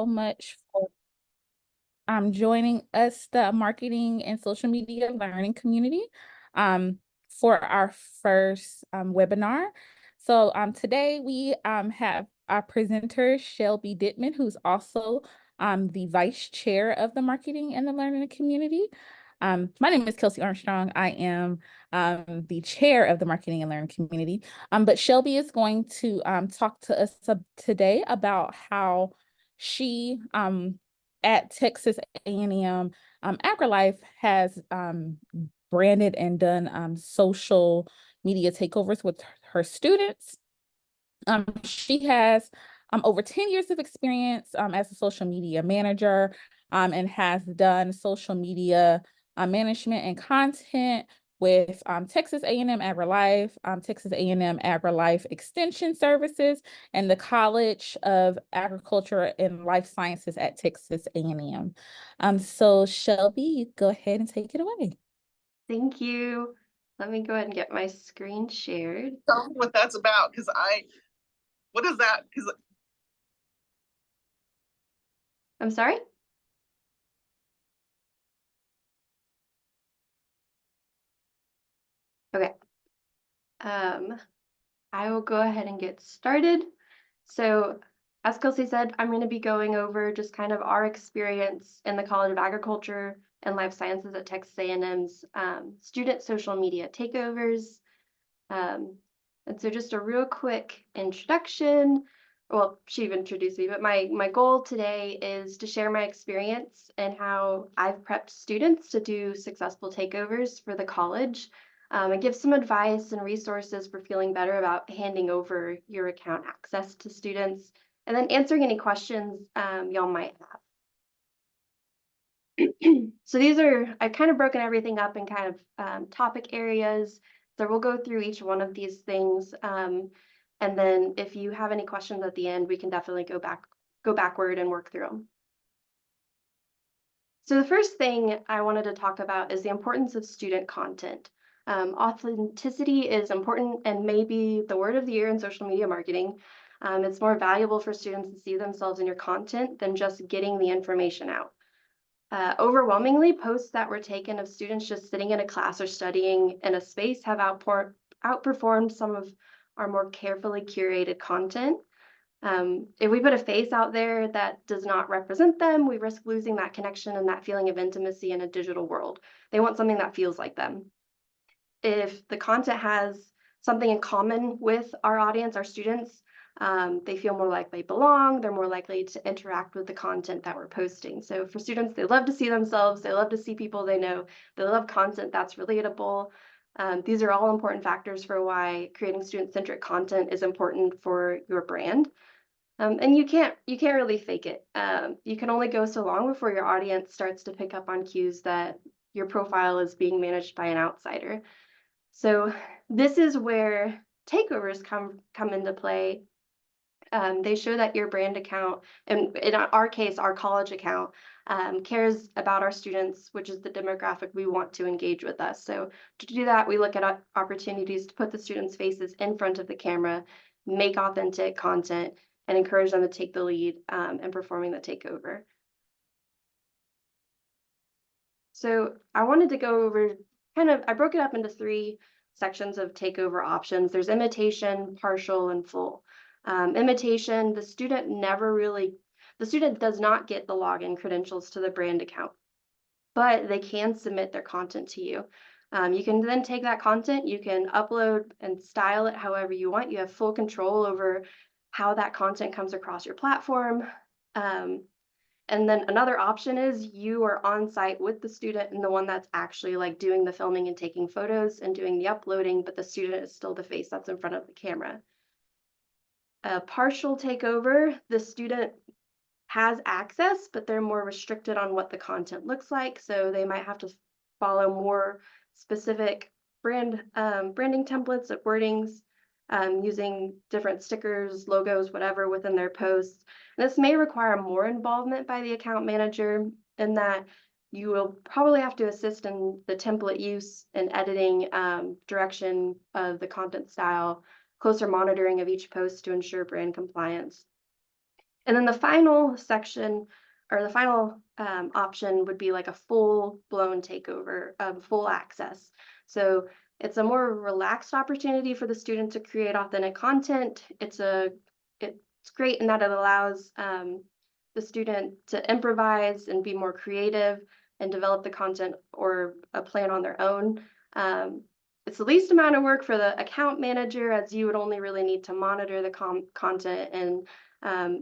much for joining us, the marketing and social media learning community, um, for our first webinar. So today we have our presenter, Shelby Dittman, who's also the vice chair of the marketing and the learning community. My name is Kelsey Armstrong. I am the chair of the marketing and learning community. But Shelby is going to talk to us today about how she at Texas A&M, AgriLife has branded and done social media takeovers with her students. She has over 10 years of experience as a social media manager, and has done social media management and content with Texas A&M AgriLife, Texas A&M AgriLife Extension Services, and the College of Agriculture and Life Sciences at Texas A&M. So Shelby, go ahead and take it away. Thank you. Let me go ahead and get my screen shared. Tell me what that's about, because what is that? Because I'm sorry? Okay. I will go ahead and get started. So, as Kelsey said, I'm going to be going over just kind of our experience in the College of Agriculture and Life Sciences at Texas A&M's student social media takeovers. And so just a real quick introduction. Well, she introduced me, but my goal today is to share my experience and how I've prepped students to do successful takeovers for the college, and give some advice and resources for feeling better about handing over your account access to students, and then answering any questions y'all might have. So I've kind of broken everything up in kind of topic areas. So we'll go through each one of these things. And then if you have any questions at the end, we can definitely go backward and work through them. So the first thing I wanted to talk about is the importance of student content. Authenticity is important and may be the word of the year in social media marketing. It's more valuable for students to see themselves in your content than just getting the information out. Overwhelmingly, posts that were taken of students just sitting in a class or studying in a space have outperformed some of our more carefully curated content. If we put a face out there that does not represent them, we risk losing that connection and that feeling of intimacy in a digital world. They want something that feels like them. If the content has something in common with our audience, our students, they feel more like they belong, they're more likely to interact with the content that we're posting. So for students, they love to see themselves, they love to see people they know, they love content that's relatable. These are all important factors for why creating student-centric content is important for your brand. And you can't really fake it. You can only go so long before your audience starts to pick up on cues that your profile is being managed by an outsider. So this is where takeovers come into play. They show that your brand account, and in our case, our college account, cares about our students, which is the demographic we want to engage with us. So to do that, we look at opportunities to put the students' faces in front of the camera, make authentic content, and encourage them to take the lead in performing the takeover. So I wanted to go over I broke it up into 3 sections of takeover options. There's imitation, partial, and full. Imitation, the student does not get the login credentials to the brand account, but they can submit their content to you. You can then take that content, you can upload and style it however you want. You have full control over how that content comes across your platform. And then another option is you are on site with the student and the one that's actually like doing the filming and taking photos and doing the uploading, but the student is still the face that's in front of the camera. A partial takeover, the student has access, but they're more restricted on what the content looks like. So they might have to follow more specific branding templates of wordings, using different stickers, logos, whatever within their posts. This may require more involvement by the account manager in that you will probably have to assist in the template use and editing, direction of the content style, closer monitoring of each post to ensure brand compliance. And then the final section, or the final option, would be like a full-blown takeover of full access. So it's a more relaxed opportunity for the student to create authentic content. It's great in that it allows the student to improvise and be more creative and develop the content or a plan on their own. It's the least amount of work for the account manager, as you would only really need to monitor the content and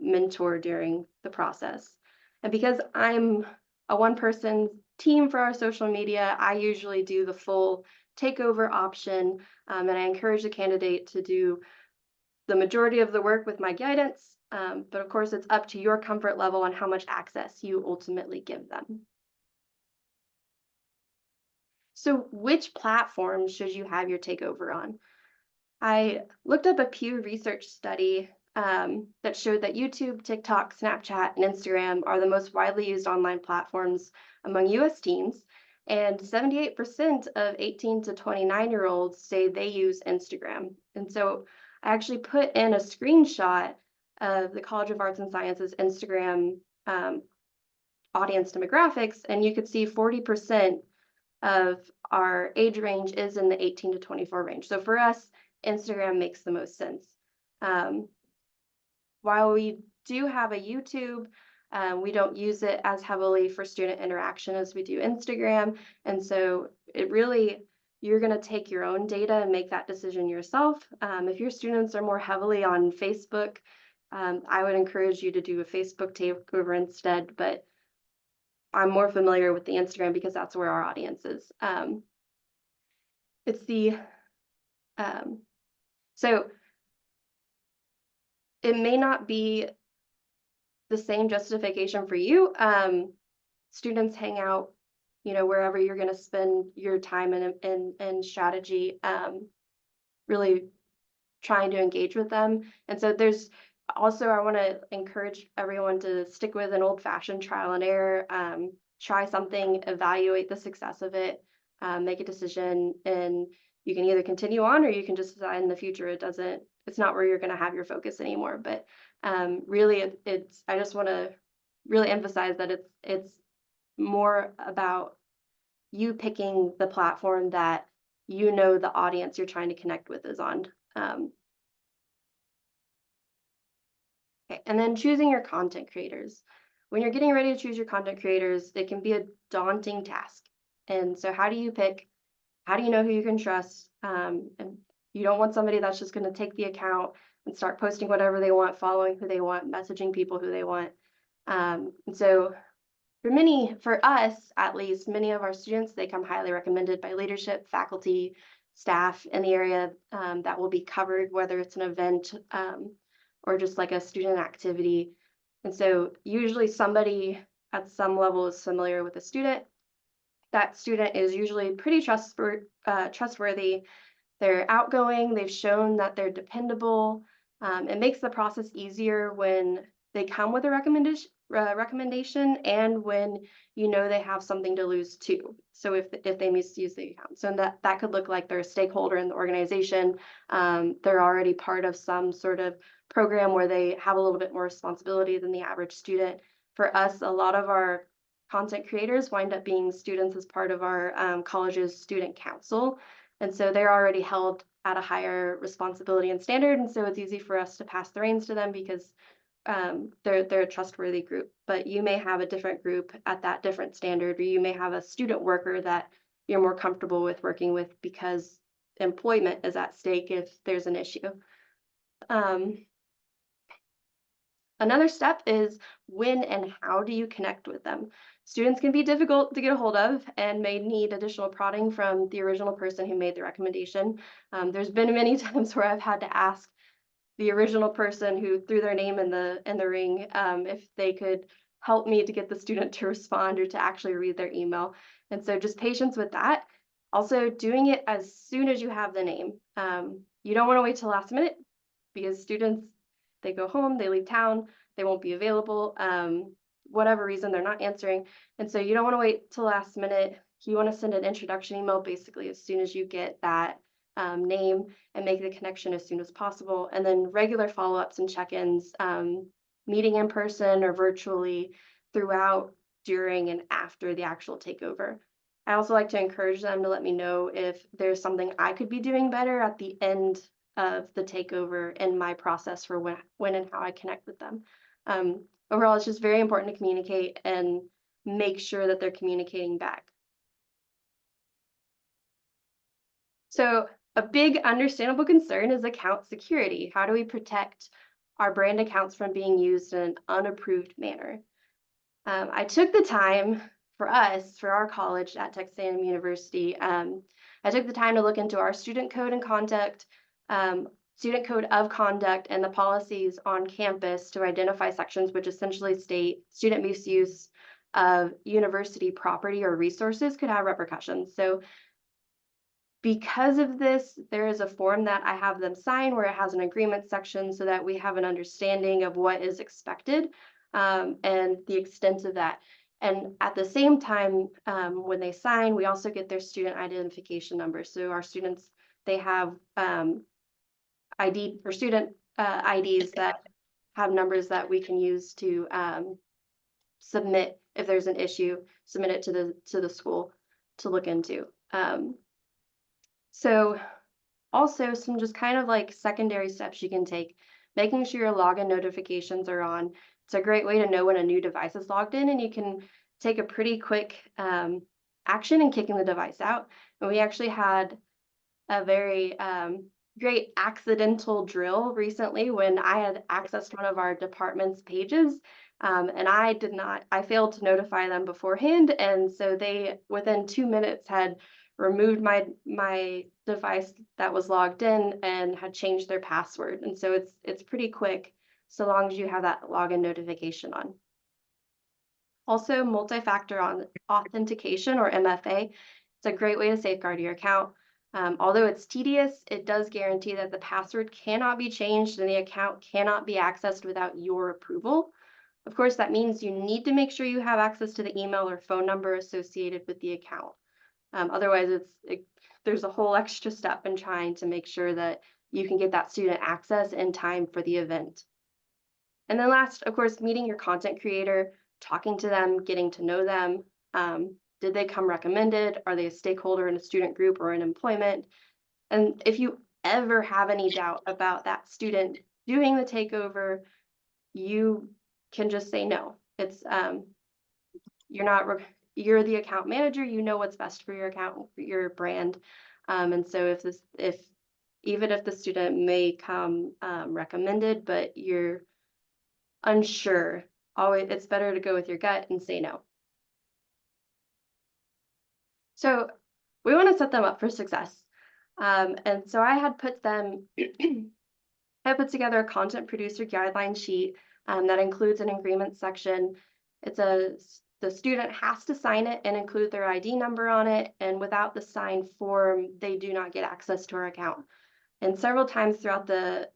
mentor during the process. And because I'm a one-person team for our social media, I usually do the full takeover option, and I encourage the candidate to do the majority of the work with my guidance, but of course it's up to your comfort level on how much access you ultimately give them. So which platform should you have your takeover on? I looked up a Pew Research study that showed that YouTube, TikTok, Snapchat, and Instagram are the most widely used online platforms among US teens, and 78% of 18 to 29-year-olds say they use Instagram. And so I actually put in a screenshot of the College of Arts and Sciences Instagram audience demographics, and you could see 40% of our age range is in the 18 to 24 range. So for us, Instagram makes the most sense. While we do have a YouTube, we don't use it as heavily for student interaction as we do Instagram. And so it really, you're going to take your own data and make that decision yourself. If your students are more heavily on Facebook, I would encourage you to do a Facebook takeover instead, but I'm more familiar with the Instagram because that's where our audience is. So it may not be the same justification for you. Students hang out, wherever you're going to spend your time and strategy, really trying to engage with them. And so there's also, I want to encourage everyone to stick with an old-fashioned trial and error, try something, evaluate the success of it, make a decision, and you can either continue on or you can just decide in the future it's not where you're going to have your focus anymore. But really, I just want to really emphasize that it's more about you picking the platform that the audience you're trying to connect with is on. Okay, and then choosing your content creators. When you're getting ready to choose your content creators, it can be a daunting task. And so how do you know who you can trust? And you don't want somebody that's just going to take the account and start posting whatever they want, following who they want, messaging people who they want. And so for us, at least, many of our students, they come highly recommended by leadership, faculty, staff in the area that will be covered, whether it's an event or just like a student activity. And so usually somebody at some level is familiar with a student. That student is usually pretty trustworthy. They're outgoing. They've shown that they're dependable. It makes the process easier when they come with a recommendation and when they have something to lose too. So if they misuse the account, so that could look like they're a stakeholder in the organization. They're already part of some sort of program where they have a little bit more responsibility than the average student. For us, a lot of our content creators wind up being students as part of our college's student council. And so they're already held at a higher responsibility and standard. And so it's easy for us to pass the reins to them because they're a trustworthy group. But you may have a different group at that different standard, or you may have a student worker that you're more comfortable with working with because employment is at stake if there's an issue. Another step is when and how do you connect with them? Students can be difficult to get a hold of and may need additional prodding from the original person who made the recommendation. There's been many times where I've had to ask the original person who threw their name in the ring if they could help me to get the student to respond or to actually read their email. And so just patience with that. Also doing it as soon as you have the name. You don't want to wait till last minute because students, they go home, they leave town, they won't be available, whatever reason they're not answering. And so you don't want to wait till last minute. You want to send an introduction email basically as soon as you get that name and make the connection as soon as possible. And then regular follow-ups and check-ins meeting in person or virtually throughout, during, and after the actual takeover. I also like to encourage them to let me know if there's something I could be doing better at the end of the takeover and my process for when and how I connect with them. Overall, it's just very important to communicate and make sure that they're communicating back. So a big understandable concern is account security. How do we protect our brand accounts from being used in an unapproved manner? I took the time for us, for our college at Texas A&M University, I took the time to look into our student code and conduct, student code of conduct and the policies on campus to identify sections which essentially state student misuse of university property or resources could have repercussions. So because of this, there is a form that I have them sign where it has an agreement section so that we have an understanding of what is expected and the extent of that. And at the same time, when they sign, we also get their student identification number. So our students, they have ID or student IDs that have numbers that we can use to submit if there's an issue, submit it to the school to look into. So also some just kind of like secondary steps you can take, making sure your login notifications are on. It's a great way to know when a new device is logged in, and you can take a pretty quick action in kicking the device out. And we actually had a very great accidental drill recently when I had accessed one of our department's pages. And I failed to notify them beforehand. And so they, within 2 minutes, had removed my device that was logged in and had changed their password. And so it's pretty quick so long as you have that login notification on. Also, multi-factor authentication, or MFA. It's a great way to safeguard your account. Although it's tedious, it does guarantee that the password cannot be changed and the account cannot be accessed without your approval. Of course, that means you need to make sure you have access to the email or phone number associated with the account. Otherwise, there's a whole extra step in trying to make sure that you can get that student access in time for the event. And then last, of course, meeting your content creator, talking to them, getting to know them. Did they come recommended? Are they a stakeholder in a student group or in employment? And if you ever have any doubt about that student doing the takeover, you can just say no. It's you're the account manager, you know what's best for your account, for your brand. And so even if the student may come recommended, but you're unsure, it's better to go with your gut and say no. So we want to set them up for success. And so I had put together a content producer guideline sheet that includes an agreement section. The student has to sign it and include their ID number on it. And without the signed form, they do not get access to our account. And several times throughout the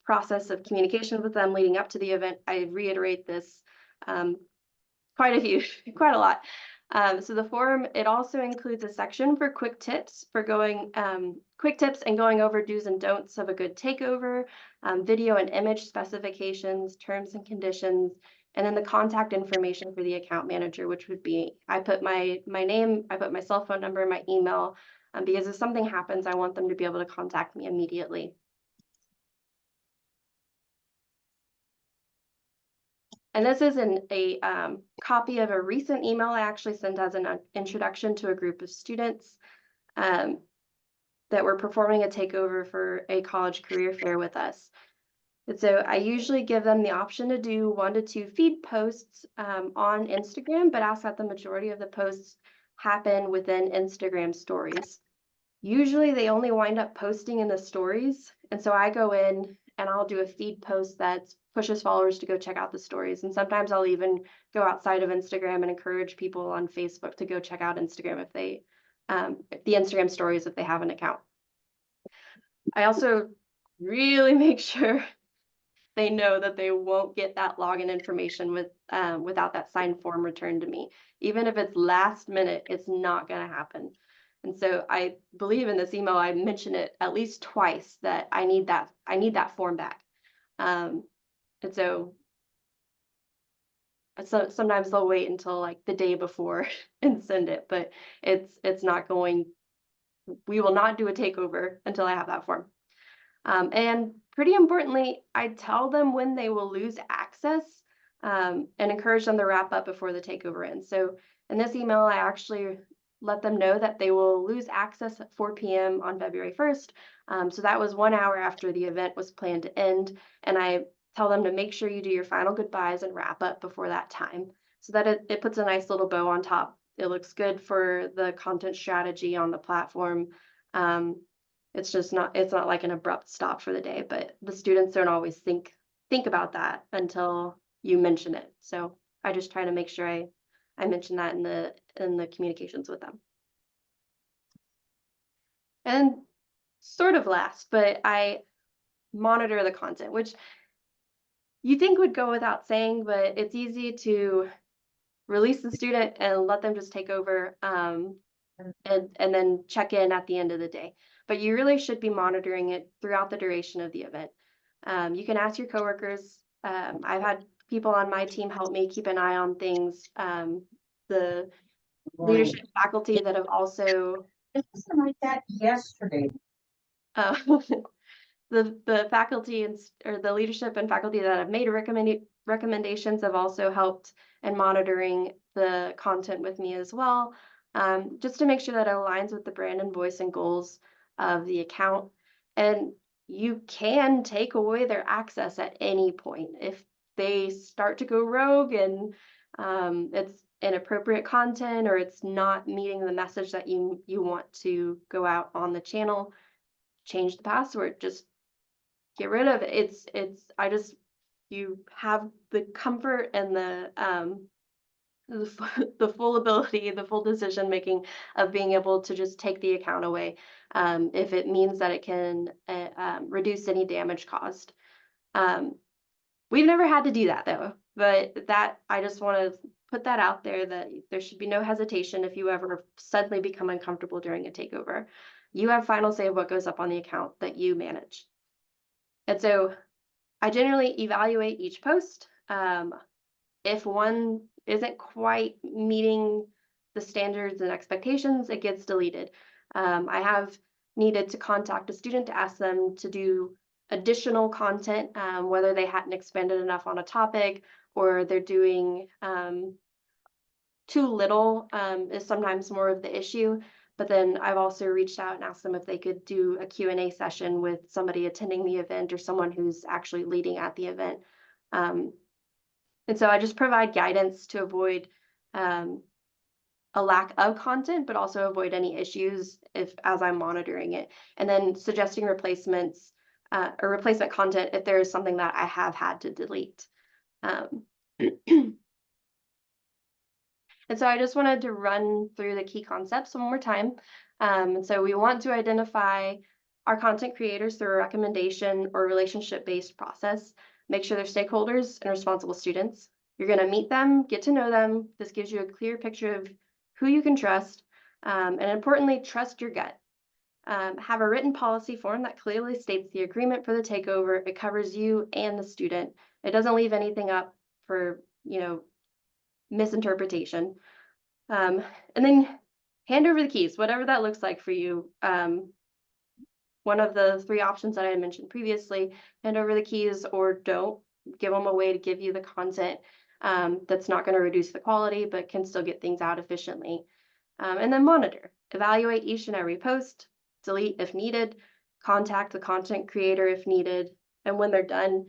process of communication with them leading up to the event, I reiterate this quite a lot. So the form, it also includes a section for quick tips and going over do's and don'ts of a good takeover, video and image specifications, terms and conditions, and then the contact information for the account manager, which would be, I put my name, I put my cell phone number, my email, because if something happens, I want them to be able to contact me immediately. And this is a copy of a recent email I actually sent as an introduction to a group of students that were performing a takeover for a college career fair with us. And so I usually give them the option to do 1 to 2 feed posts on Instagram, but ask that the majority of the posts happen within Instagram stories. Usually they only wind up posting in the stories. And so I go in and I'll do a feed post that pushes followers to go check out the stories. And sometimes I'll even go outside of Instagram and encourage people on Facebook to go check out Instagram if the Instagram stories if they have an account. I also really make sure they know that they won't get that login information without that signed form returned to me. Even if it's last minute, it's not going to happen. And so I believe in this email, I mentioned it at least twice that I need that form back. And so So sometimes they'll wait until like the day before and send it, but it's not going. We will not do a takeover until I have that form. And pretty importantly, I tell them when they will lose access, and encourage them to wrap up before the takeover ends. So in this email, I actually let them know that they will lose access at 4 p.m. on February 1st. So that was 1 hour after the event was planned to end. And I tell them to make sure you do your final goodbyes and wrap up before that time, so that it puts a nice little bow on top. It looks good for the content strategy on the platform. It's not like an abrupt stop for the day, but the students don't always think about that until you mention it. So I just try to make sure I mention that in the communications with them. And sort of last, but I monitor the content, which you think would go without saying, but it's easy to release the student and let them just take over, and then check in at the end of the day. But you really should be monitoring it throughout the duration of the event. You can ask your coworkers. I've had people on my team help me keep an eye on things. The leadership faculty that have also Something like that yesterday. uh, the faculty or the leadership and faculty that have made recommendations have also helped in monitoring the content with me as well, just to make sure that it aligns with the brand and voice and goals of the account. And you can take away their access at any point if they start to go rogue and it's inappropriate content or it's not meeting the message that you want to go out on the channel. Change the password. Just get rid of it. You have the comfort and the full ability, the full decision making of being able to just take the account away, if it means that it can reduce any damage caused. We've never had to do that though, but that I just want to put that out there, that there should be no hesitation if you ever suddenly become uncomfortable during a takeover. You have final say of what goes up on the account that you manage. And so I generally evaluate each post. If one isn't quite meeting the standards and expectations, it gets deleted. I have needed to contact a student to ask them to do additional content, whether they hadn't expanded enough on a topic or they're doing too little, is sometimes more of the issue. But then I've also reached out and asked them if they could do a Q&A session with somebody attending the event or someone who's actually leading at the event. And so I just provide guidance to avoid a lack of content, but also avoid any issues as I'm monitoring it. And then suggesting replacements or replacement content if there is something that I have had to delete. And so I just wanted to run through the key concepts one more time. And so we want to identify our content creators through a recommendation or relationship-based process. Make sure they're stakeholders and responsible students. You're going to meet them, get to know them. This gives you a clear picture of who you can trust. And importantly, trust your gut. Have a written policy form that clearly states the agreement for the takeover. It covers you and the student. It doesn't leave anything up for, misinterpretation. And then hand over the keys, whatever that looks like for you. One of the three options that I mentioned previously: hand over the keys or don't. Give them a way to give you the content that's not going to reduce the quality, but can still get things out efficiently. And then monitor, evaluate each and every post, delete if needed, contact the content creator if needed, and when they're done,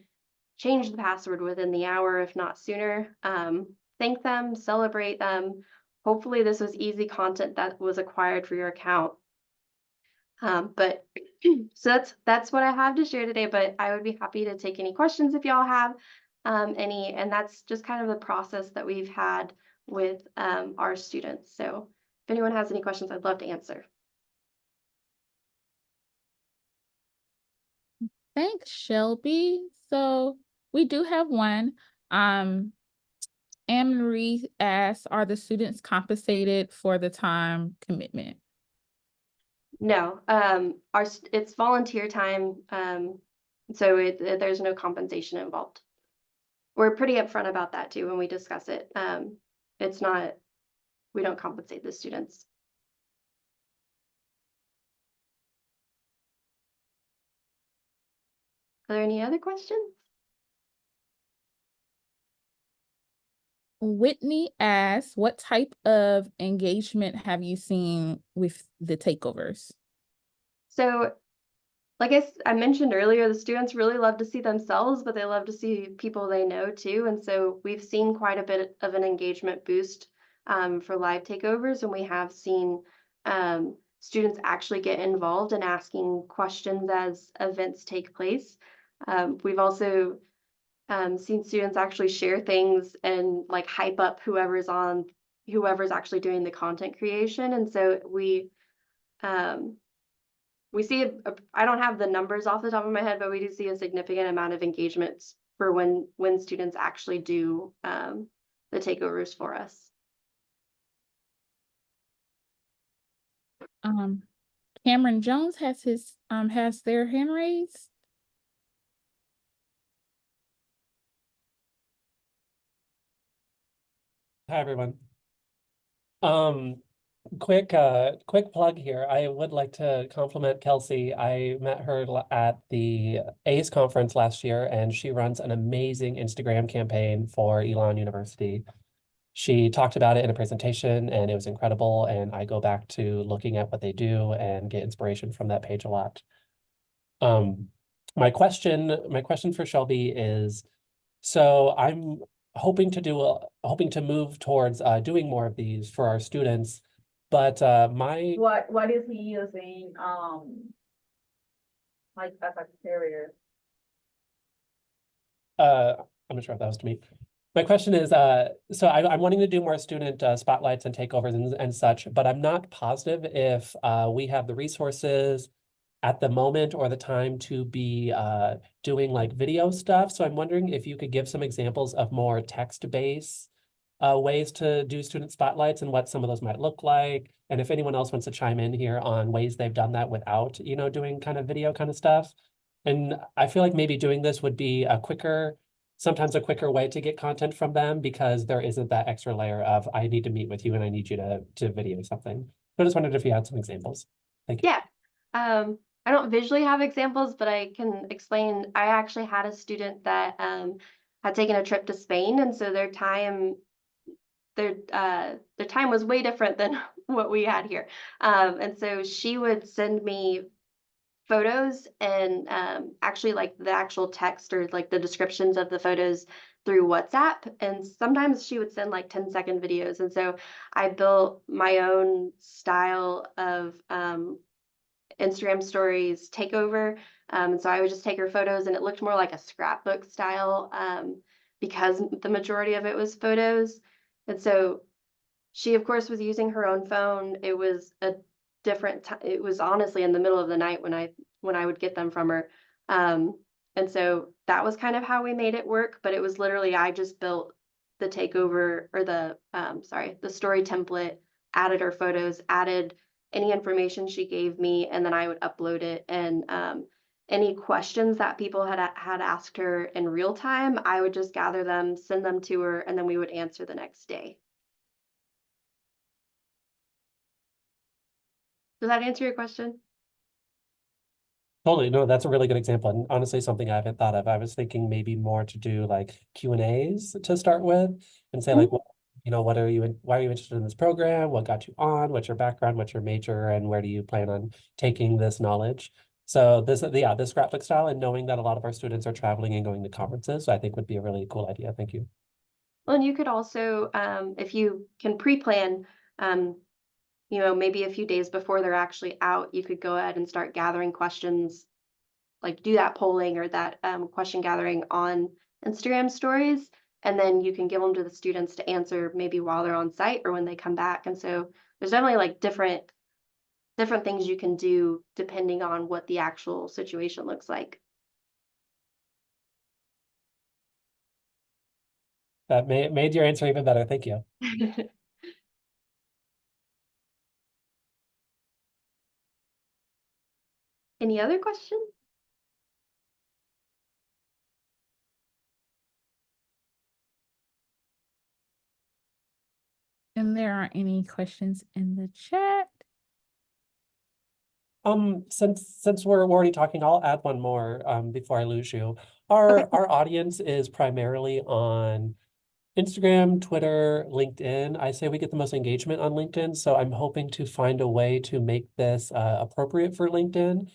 change the password within the hour, if not sooner. Thank them, celebrate them. Hopefully this was easy content that was acquired for your account. But so that's what I have to share today, but I would be happy to take any questions if y'all have any, and that's just kind of the process that we've had with our students. So if anyone has any questions, I'd love to answer. Thanks, Shelby. So we do have one. Anne-Marie asks, are the students compensated for the time commitment? No, it's volunteer time, so there's no compensation involved. we're pretty upfront about that too when we discuss it. It's not, we don't compensate the students. Are there any other questions? Whitney asks, what type of engagement have you seen with the takeovers? So, like I mentioned earlier, the students really love to see themselves, but they love to see people they know too. And so we've seen quite a bit of an engagement boost for live takeovers, and we have seen students actually get involved in asking questions as events take place. We've also seen students actually share things and like hype up whoever's actually doing the content creation. And so um, we see I don't have the numbers off the top of my head, but we do see a significant amount of engagements for when students actually do the takeovers for us. Cameron Jones has their hand raised. Hi, everyone. Quick plug here. I would like to compliment Kelsey. I met her at the ACE conference last year, and she runs an amazing Instagram campaign for Elon University. She talked about it in a presentation, and it was incredible. And I go back to looking at what they do and get inspiration from that page a lot. My question for Shelby is, so I'm hoping to move towards doing more of these for our students, but my What is he using, like as a carrier? I'm not sure if that was to me. My question is, so I'm wanting to do more student spotlights and takeovers and such, but I'm not positive if we have the resources at the moment or the time to be doing like video stuff. So I'm wondering if you could give some examples of more text-based ways to do student spotlights and what some of those might look like. And if anyone else wants to chime in here on ways they've done that without, doing kind of video kind of stuff. And I feel like maybe doing this would be sometimes a quicker way to get content from them because there isn't that extra layer of I need to meet with you and I need you to video something. So I just wondered if you had some examples. Thank you. Yeah. I don't visually have examples, but I can explain. I actually had a student that had taken a trip to Spain, and so their time was way different than what we had here. And so she would send me photos and actually like the actual text or like the descriptions of the photos through WhatsApp. And sometimes she would send like 10-second videos. And so I built my own style of Instagram stories takeover. And so I would just take her photos and it looked more like a scrapbook style because the majority of it was photos. And so she, of course, was using her own phone. It was a different time. It was honestly in the middle of the night when I would get them from her. And so that was kind of how we made it work. But it was literally I just built the takeover or the story template, added her photos, added any information she gave me, and then I would upload it. And any questions that people had asked her in real time, I would just gather them, send them to her, and then we would answer the next day. Does that answer your question? Totally. No, that's a really good example. And honestly, something I haven't thought of. I was thinking maybe more to do like Q&As to start with and say like, why are you interested in this program? What got you on? What's your background? What's your major? And where do you plan on taking this knowledge? So this scrapbook style and knowing that a lot of our students are traveling and going to conferences, I think would be a really cool idea. Thank you. Well, and you could also, if you can pre-plan, maybe a few days before they're actually out, you could go ahead and start gathering questions, like do that polling or that question gathering on Instagram stories. And then you can give them to the students to answer maybe while they're on site or when they come back. And so there's definitely like different things you can do depending on what the actual situation looks like. That made your answer even better. Thank you. Any other questions? And there aren't any questions in the chat. Since we're already talking, I'll add one more before I lose you. Our audience is primarily on Instagram, Twitter, LinkedIn. I say we get the most engagement on LinkedIn, so I'm hoping to find a way to make this appropriate for LinkedIn.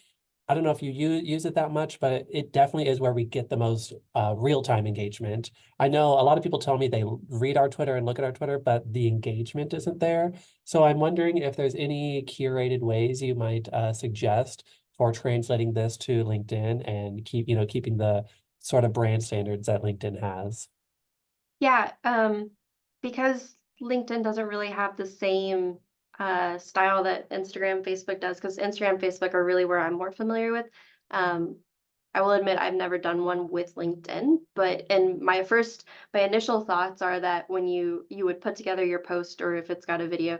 I don't know if you use it that much, but it definitely is where we get the most real-time engagement. I know a lot of people tell me they read our Twitter and look at our Twitter, but the engagement isn't there. So I'm wondering if there's any curated ways you might suggest for translating this to LinkedIn and keeping the sort of brand standards that LinkedIn has. Yeah, because LinkedIn doesn't really have the same style that Instagram, Facebook does, because Instagram, Facebook are really where I'm more familiar with. I will admit I've never done one with LinkedIn, but my initial thoughts are that when you would put together your post, or if it's got a video,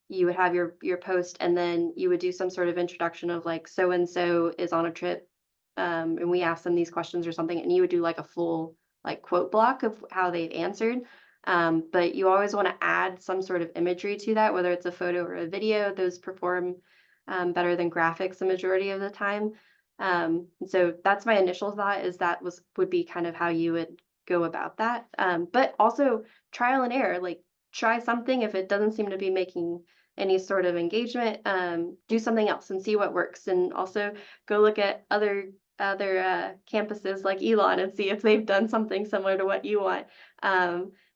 you would have your post, and then you would do some sort of introduction of like, so and so is on a trip, and we ask them these questions or something, and you would do like a full like quote block of how they've answered. But you always want to add some sort of imagery to that, whether it's a photo or a video. Those perform better than graphics the majority of the time. So that's my initial thought, is would be kind of how you would go about that. But also trial and error, like try something. If it doesn't seem to be making any sort of engagement, do something else and see what works. And also go look at other campuses like Elon and see if they've done something similar to what you want,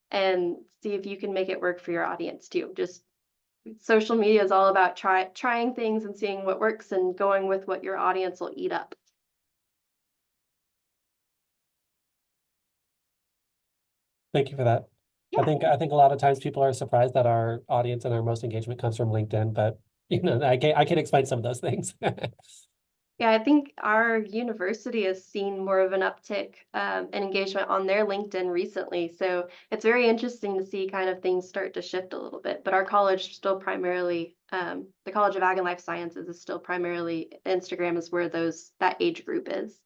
and see if you can make it work for your audience too. Just social media is all about trying things and seeing what works and going with what your audience will eat up. Thank you for that. Yeah. I think a lot of times people are surprised that our audience and our most engagement comes from LinkedIn, but I can explain some of those things. Yeah, I think our university has seen more of an uptick in engagement on their LinkedIn recently. So it's very interesting to see kind of things start to shift a little bit. But our college still primarily, the College of Ag and Life Sciences is still primarily, Instagram is where that age group is.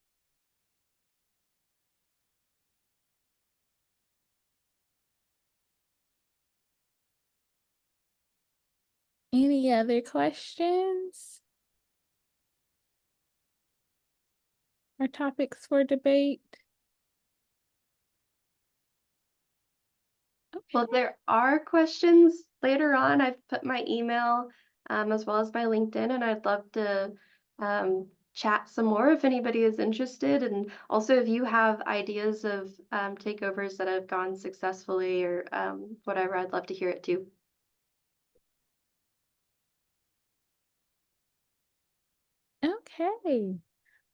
Any other questions or topics for debate? Well, there are questions later on. I've put my email as well as my LinkedIn, and I'd love to chat some more if anybody is interested. And also, if you have ideas of takeovers that have gone successfully or whatever, I'd love to hear it too. Okay.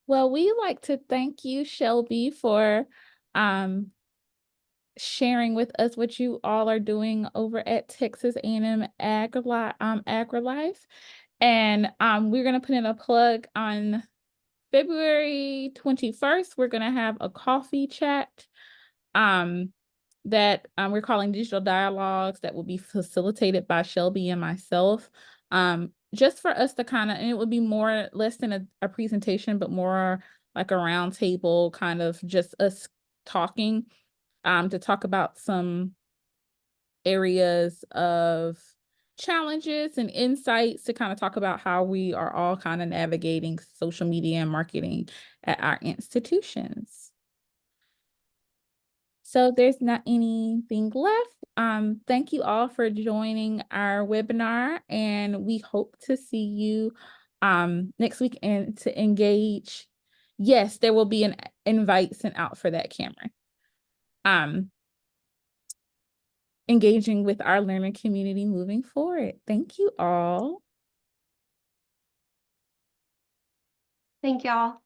Well, we like to thank you, Shelby, for sharing with us what you all are doing over at Texas A&M AgriLife. And we're going to put in a plug on February 21st. We're going to have a coffee chat that we're calling Digital Dialogues, that will be facilitated by Shelby and myself. Just for us to kind of, and it would be less than a presentation, but more like a round table, kind of just us talking, to talk about some areas of challenges and insights, to kind of talk about how we are all kind of navigating social media and marketing at our institutions. So there's not anything left. Thank you all for joining our webinar, and we hope to see you next week and to engage. Yes, there will be an invite sent out for that, Cameron. Engaging with our learner community moving forward. Thank you all. Thank y'all.